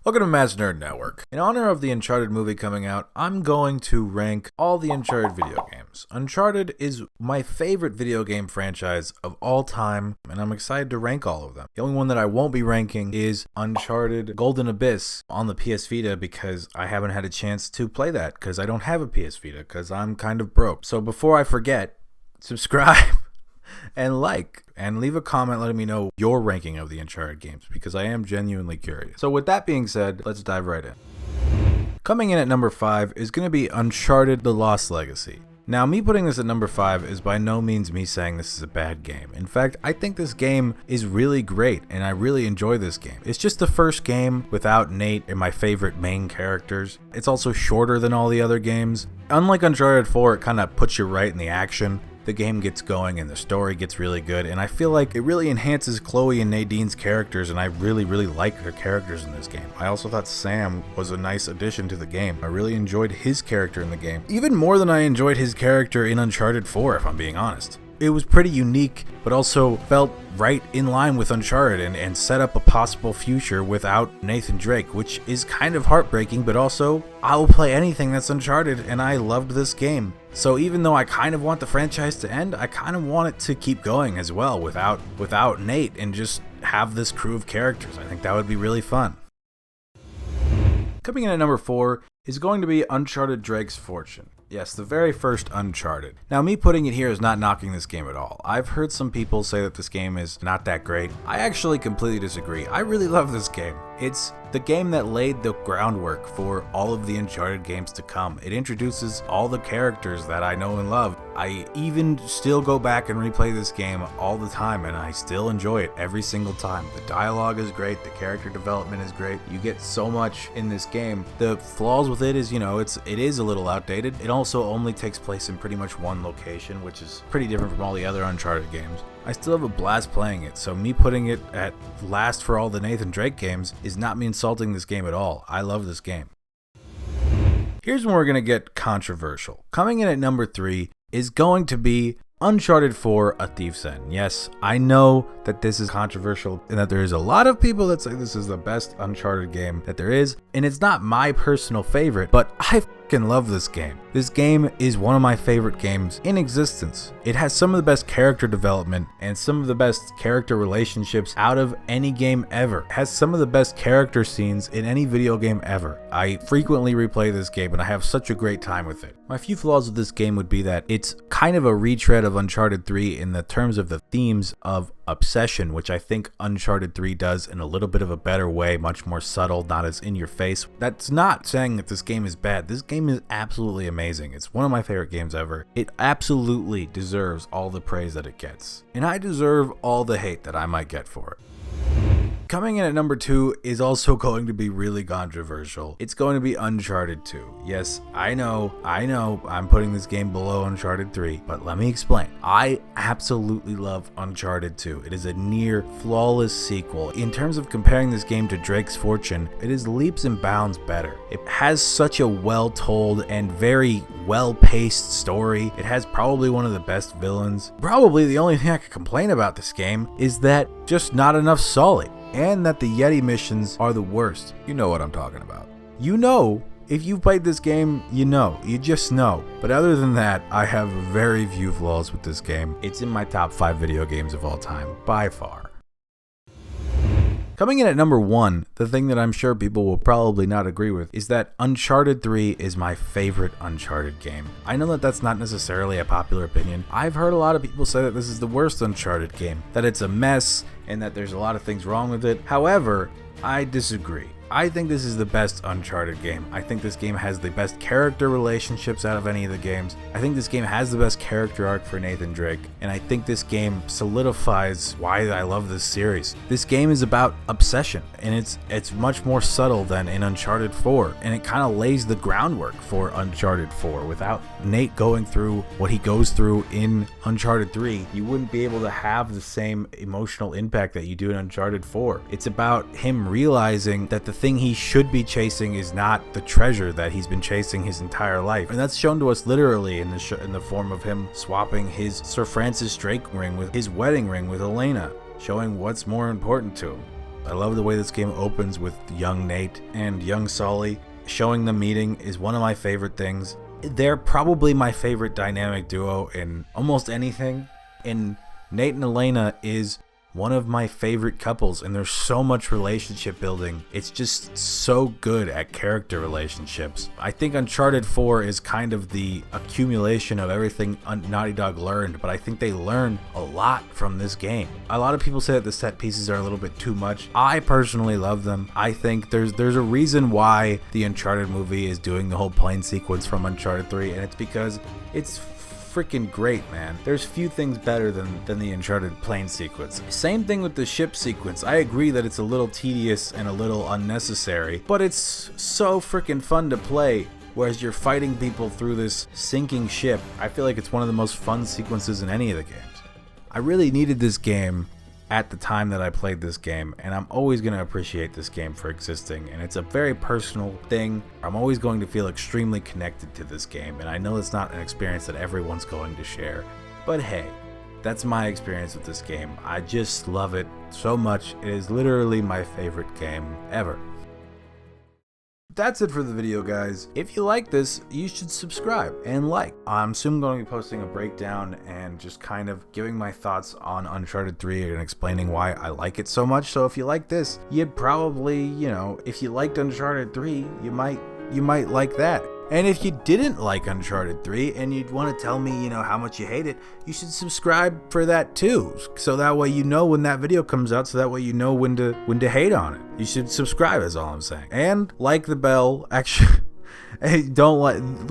Welcome to Mass Nerd Network. In honor of the Uncharted movie coming out, I'm going to rank all the Uncharted video games. Uncharted is my favorite video game franchise of all time, and I'm excited to rank all of them. The only one that I won't be ranking is Uncharted Golden Abyss on the PS Vita because I haven't had a chance to play that because I don't have a PS Vita because I'm kind of broke. So before I forget, subscribe and like, and leave a comment letting me know your ranking of the Uncharted games, because I am genuinely curious. So with that being said, let's dive right in. Coming in at number 5 is going to be Uncharted The Lost Legacy. Now, me putting this at number 5 is by no means me saying this is a bad game. In fact, I think this game is really great, and I really enjoy this game. It's just the first game without Nate and my favorite main characters. It's also shorter than all the other games. Unlike Uncharted 4, it kind of puts you right in the action. The game gets going and the story gets really good, and I feel like it really enhances Chloe and Nadine's characters, and I really like their characters in this game. I also thought Sam was a nice addition to the game. I really enjoyed his character in the game, even more than I enjoyed his character in Uncharted 4, if I'm being honest. It was pretty unique, but also felt right in line with Uncharted and set up a possible future without Nathan Drake, which is kind of heartbreaking, but also I will play anything that's Uncharted, and I loved this game. So even though I kind of want the franchise to end, I kind of want it to keep going as well without Nate, and just have this crew of characters. I think that would be really fun. Coming in at number 4 is going to be Uncharted Drake's Fortune. Yes, the very first Uncharted. Now, me putting it here is not knocking this game at all. I've heard some people say that this game is not that great. I actually completely disagree. I really love this game. It's the game that laid the groundwork for all of the Uncharted games to come. It introduces all the characters that I know and love. I even still go back and replay this game all the time, and I still enjoy it every single time. The dialogue is great, the character development is great. You get so much in this game. The flaws with it is, it is a little outdated. It also only takes place in pretty much one location, which is pretty different from all the other Uncharted games. I still have a blast playing it, so me putting it at last for all the Nathan Drake games is not me insulting this game at all. I love this game. Here's when we're going to get controversial. Coming in at number 3 is going to be Uncharted 4: A Thief's End. Yes, I know that this is controversial and that there is a lot of people that say this is the best Uncharted game that there is, and it's not my personal favorite, but I fucking love this game. This game is one of my favorite games in existence. It has some of the best character development and some of the best character relationships out of any game ever. It has some of the best character scenes in any video game ever. I frequently replay this game and I have such a great time with it. My few flaws with this game would be that it's kind of a retread of Uncharted 3 in the terms of the themes of obsession, which I think Uncharted 3 does in a little bit of a better way, much more subtle, not as in your face. That's not saying that this game is bad. This game is absolutely amazing. It's one of my favorite games ever. It absolutely deserves all the praise that it gets, and I deserve all the hate that I might get for it. Coming in at number 2 is also going to be really controversial. It's going to be Uncharted 2. Yes, I know, I'm putting this game below Uncharted 3, but let me explain. I absolutely love Uncharted 2. It is a near flawless sequel. In terms of comparing this game to Drake's Fortune, it is leaps and bounds better. It has such a well-told and very well-paced story. It has probably one of the best villains. Probably the only thing I could complain about this game is that just not enough Sully, and that the Yeti missions are the worst. You know what I'm talking about. If you've played this game, you just know. But other than that, I have very few flaws with this game. It's in my top 5 video games of all time, by far. Coming in at number 1, the thing that I'm sure people will probably not agree with is that Uncharted 3 is my favorite Uncharted game. I know that that's not necessarily a popular opinion. I've heard a lot of people say that this is the worst Uncharted game, that it's a mess, and that there's a lot of things wrong with it. However, I disagree. I think this is the best Uncharted game. I think this game has the best character relationships out of any of the games. I think this game has the best character arc for Nathan Drake, and I think this game solidifies why I love this series. This game is about obsession, and it's much more subtle than in Uncharted 4, and it kind of lays the groundwork for Uncharted 4. Without Nate going through what he goes through in Uncharted 3, you wouldn't be able to have the same emotional impact that you do in Uncharted 4. It's about him realizing that the thing he should be chasing is not the treasure that he's been chasing his entire life, and that's shown to us literally in the form of him swapping his Sir Francis Drake ring with his wedding ring with Elena, showing what's more important to him. I love the way this game opens with young Nate and young Sully. Showing them meeting is one of my favorite things. They're probably my favorite dynamic duo in almost anything. And Nate and Elena is one of my favorite couples, and there's so much relationship building. It's just so good at character relationships. I think Uncharted 4 is kind of the accumulation of everything Naughty Dog learned, but I think they learned a lot from this game. A lot of people say that the set pieces are a little bit too much. I personally love them. I think there's a reason why the Uncharted movie is doing the whole plane sequence from Uncharted 3, and it's because it's freaking great, man. There's few things better than the Uncharted plane sequence. Same thing with the ship sequence. I agree that it's a little tedious and a little unnecessary, but it's so freaking fun to play. Whereas you're fighting people through this sinking ship, I feel like it's one of the most fun sequences in any of the games. I really needed this game at the time that I played this game, and I'm always going to appreciate this game for existing, and it's a very personal thing. I'm always going to feel extremely connected to this game, and I know it's not an experience that everyone's going to share, but hey, that's my experience with this game. I just love it so much. It is literally my favorite game ever. That's it for the video, guys. If you like this, you should subscribe and like. I'm soon going to be posting a breakdown and just kind of giving my thoughts on Uncharted 3 and explaining why I like it so much. So if you like this, you'd probably, if you liked Uncharted 3, you might like that. And if you didn't like Uncharted 3 and you'd want to tell me, how much you hate it, you should subscribe for that too. So that way you know when that video comes out, so that way you know when to hate on it. You should subscribe is all I'm saying. And like the bell. Actually,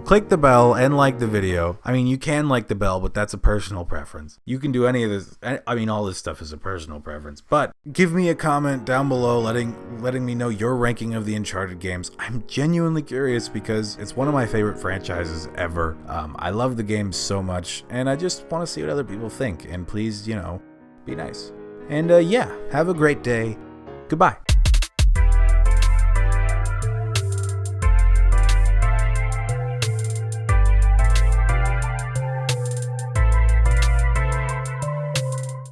click the bell and like the video. I mean, you can like the bell, but that's a personal preference. You can do any of this. I mean, all this stuff is a personal preference. But give me a comment down below letting me know your ranking of the Uncharted games. I'm genuinely curious because it's one of my favorite franchises ever. I love the game so much, and I just want to see what other people think. And please, be nice. And yeah, have a great day. Goodbye.